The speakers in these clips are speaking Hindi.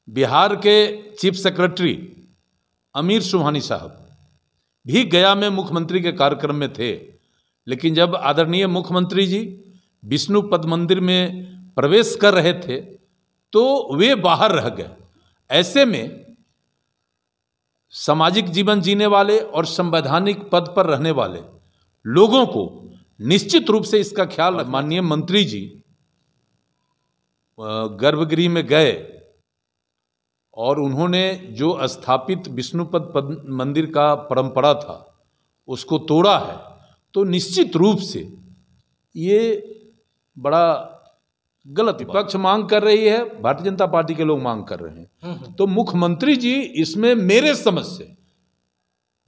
बिहार के चीफ सेक्रेटरी अमीर सुबहानी साहब भी गया में मुख्यमंत्री के कार्यक्रम में थे, लेकिन जब आदरणीय मुख्यमंत्री जी विष्णुपद मंदिर में प्रवेश कर रहे थे तो वे बाहर रह गए। ऐसे में सामाजिक जीवन जीने वाले और संवैधानिक पद पर रहने वाले लोगों को निश्चित रूप से इसका ख्याल, माननीय मंत्री जी गर्भगृह में गए और उन्होंने जो स्थापित विष्णुपद मंदिर का परंपरा था उसको तोड़ा है, तो निश्चित रूप से ये बड़ा गलत। विपक्ष मांग कर रही है, भारतीय जनता पार्टी के लोग मांग कर रहे हैं, तो मुख्यमंत्री जी इसमें मेरे समझ से,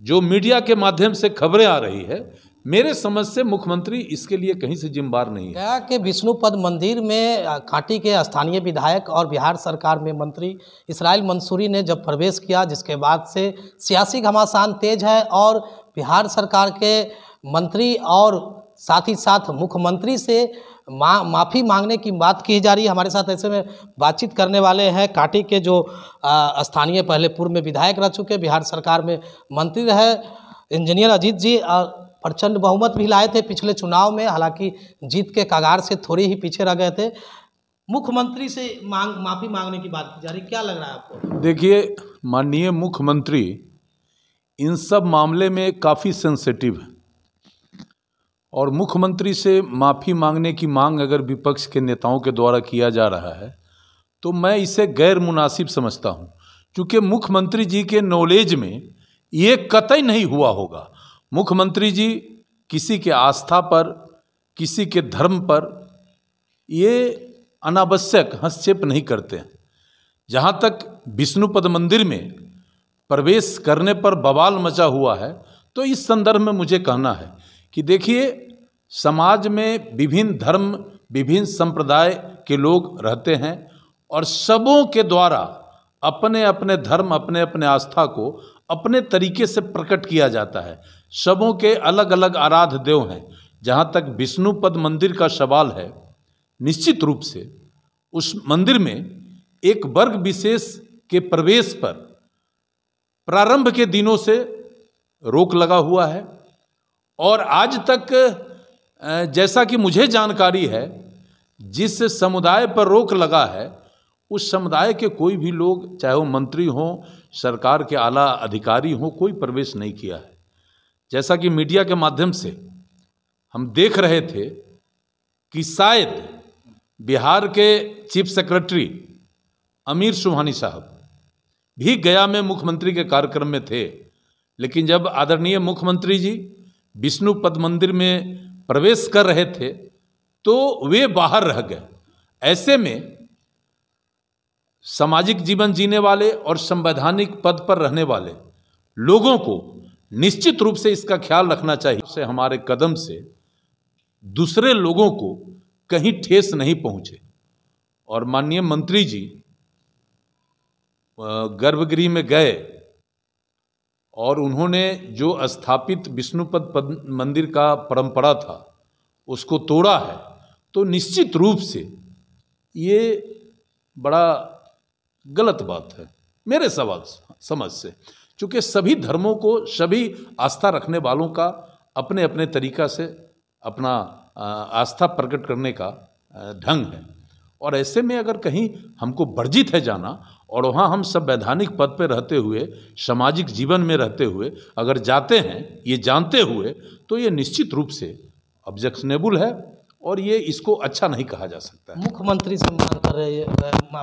जो मीडिया के माध्यम से खबरें आ रही है, मेरे समझ से मुख्यमंत्री इसके लिए कहीं से जिम्मेदार नहीं है। गया के विष्णुपद मंदिर में कांटी के स्थानीय विधायक और बिहार सरकार में मंत्री इसराइल मंसूरी ने जब प्रवेश किया, जिसके बाद से सियासी घमासान तेज है और बिहार सरकार के मंत्री और साथ ही साथ मुख्यमंत्री से माफ़ी मांगने की बात की जा रही है। हमारे साथ ऐसे में बातचीत करने वाले हैं कांटी के जो स्थानीय पहले पूर्व में विधायक रह चुके, बिहार सरकार में मंत्री रहे इंजीनियर अजीत जी, प्रचंड बहुमत भी लाए थे पिछले चुनाव में, हालांकि जीत के कगार से थोड़ी ही पीछे रह गए थे। मुख्यमंत्री से माफ़ी मांगने की बात की जा रही, क्या लग रहा है आपको? देखिए, माननीय मुख्यमंत्री इन सब मामले में काफ़ी सेंसिटिव है और मुख्यमंत्री से माफ़ी मांगने की मांग अगर विपक्ष के नेताओं के द्वारा किया जा रहा है तो मैं इसे गैर मुनासिब समझता हूँ, क्योंकि मुख्यमंत्री जी के नॉलेज में ये कतई नहीं हुआ होगा। मुख्यमंत्री जी किसी के आस्था पर, किसी के धर्म पर ये अनावश्यक हस्तक्षेप नहीं करते हैं। जहाँ तक विष्णुपद मंदिर में प्रवेश करने पर बवाल मचा हुआ है, तो इस संदर्भ में मुझे कहना है कि देखिए, समाज में विभिन्न धर्म, विभिन्न संप्रदाय के लोग रहते हैं और सबों के द्वारा अपने अपने धर्म, अपने अपने आस्था को अपने तरीके से प्रकट किया जाता है। सबों के अलग अलग आराध्य देव हैं। जहाँ तक विष्णुपद मंदिर का सवाल है, निश्चित रूप से उस मंदिर में एक वर्ग विशेष के प्रवेश पर प्रारंभ के दिनों से रोक लगा हुआ है और आज तक जैसा कि मुझे जानकारी है, जिस समुदाय पर रोक लगा है उस समुदाय के कोई भी लोग, चाहे वो मंत्री हों, सरकार के आला अधिकारी हों, कोई प्रवेश नहीं किया है। जैसा कि मीडिया के माध्यम से हम देख रहे थे कि शायद बिहार के चीफ सेक्रेटरी अमीर सुबहानी साहब भी गया में मुख्यमंत्री के कार्यक्रम में थे, लेकिन जब आदरणीय मुख्यमंत्री जी विष्णुपद मंदिर में प्रवेश कर रहे थे तो वे बाहर रह गए। ऐसे में सामाजिक जीवन जीने वाले और संवैधानिक पद पर रहने वाले लोगों को निश्चित रूप से इसका ख्याल रखना चाहिए से हमारे कदम से दूसरे लोगों को कहीं ठेस नहीं पहुंचे। और माननीय मंत्री जी गर्भगृह में गए और उन्होंने जो स्थापित विष्णुपद मंदिर का परंपरा था उसको तोड़ा है, तो निश्चित रूप से ये बड़ा गलत बात है मेरे समझ से, क्योंकि सभी धर्मों को, सभी आस्था रखने वालों का अपने अपने तरीका से अपना आस्था प्रकट करने का ढंग है। और ऐसे में अगर कहीं हमको वर्जित है जाना और वहाँ हम संवैधानिक पद पर रहते हुए, सामाजिक जीवन में रहते हुए अगर जाते हैं ये जानते हुए, तो ये निश्चित रूप से ऑब्जेक्शनेबल है और ये इसको अच्छा नहीं कहा जा सकता है। मुख्यमंत्री से मांग कर रहे हैं?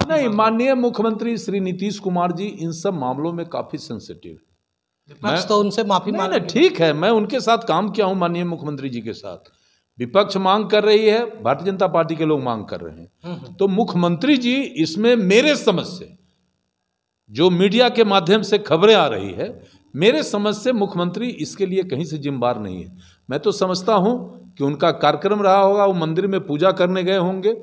नहीं, माननीय मुख्यमंत्री श्री नीतीश कुमार जी इन सब मामलों में काफ़ी सेंसिटिव है। विपक्ष तो उनसे माफ़ी मांग, ठीक है, मैं उनके साथ काम किया हूँ माननीय मुख्यमंत्री जी के साथ। विपक्ष मांग कर रही है, भारतीय जनता पार्टी के लोग मांग कर रहे हैं, तो मुख्यमंत्री जी इसमें मेरे समझ से, जो मीडिया के माध्यम से खबरें आ रही है, मेरे समझ से मुख्यमंत्री इसके लिए कहीं से जिम्मेदार नहीं है। मैं तो समझता हूँ कि उनका कार्यक्रम रहा होगा, वो मंदिर में पूजा करने गए होंगे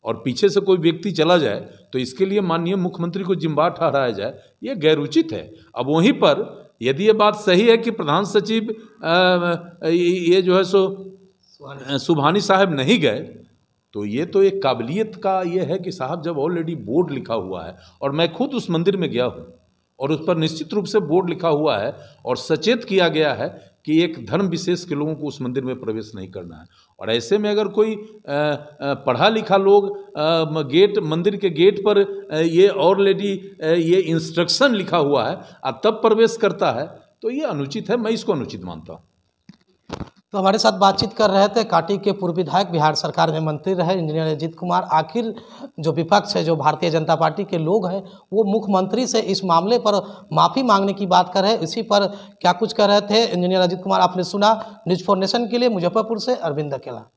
और पीछे से कोई व्यक्ति चला जाए तो इसके लिए माननीय मुख्यमंत्री को जिम्मेदार ठहराया जाए, ये गैर उचित है। अब वहीं पर यदि ये बात सही है कि प्रधान सचिव ये जो है सो सुबहानी साहब नहीं गए, तो ये तो एक काबिलियत का ये है कि साहब जब ऑलरेडी बोर्ड लिखा हुआ है, और मैं खुद उस मंदिर में गया हूँ और उस पर निश्चित रूप से बोर्ड लिखा हुआ है और सचेत किया गया है कि एक धर्म विशेष के लोगों को उस मंदिर में प्रवेश नहीं करना है। और ऐसे में अगर कोई पढ़ा लिखा लोग मंदिर के गेट पर ये ऑलरेडी ये इंस्ट्रक्शन लिखा हुआ है तब प्रवेश करता है, तो ये अनुचित है, मैं इसको अनुचित मानता हूँ। तो हमारे साथ बातचीत कर रहे थे कांटी के पूर्व विधायक, बिहार सरकार में मंत्री रहे इंजीनियर अजीत कुमार। आखिर जो विपक्ष है, जो भारतीय जनता पार्टी के लोग हैं, वो मुख्यमंत्री से इस मामले पर माफ़ी मांगने की बात कर रहे हैं। इसी पर क्या कुछ कर रहे थे इंजीनियर अजीत कुमार, आपने सुना। न्यूज़ 4 नेशन के लिए मुजफ्फरपुर से अरविंद अकेला।